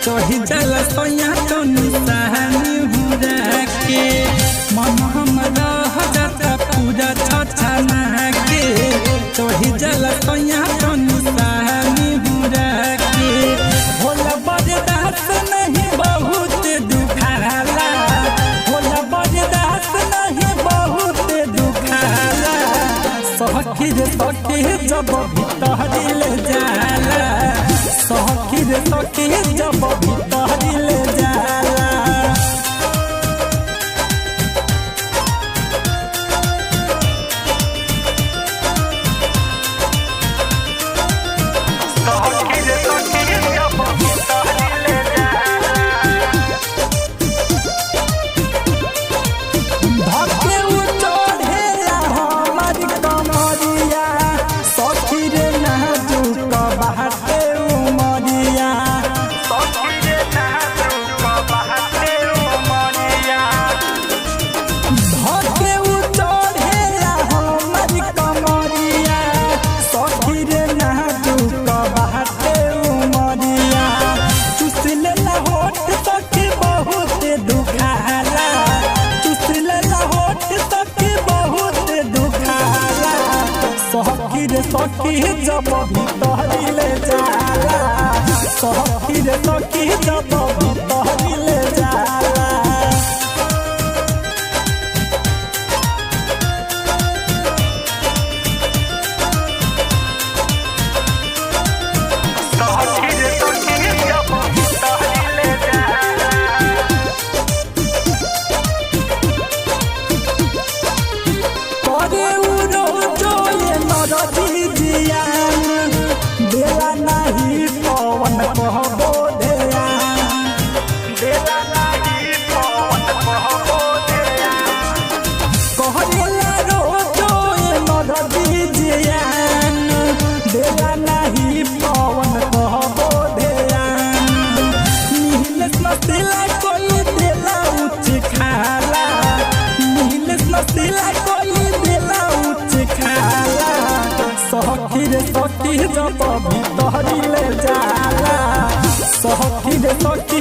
चढ़ी जल सोया तो निशानी हुरा के मन हमरा जाता पूरा छछना के चढ़ी जल सोया तो निशानी हुरा के होला बर्दाश्त नहीं बहुत दुखाला होला बर्दाश्त नहीं बहुत दुखाला सखी रे सखी जब भीतर ले जाला सखी रे सखी जब भीतर ले जाला सखी जब भीतर ले जाला सखी रे सखी जब भीतर ले जाला सखी रे सखी जब भीतर ले जाला सखी रे सखी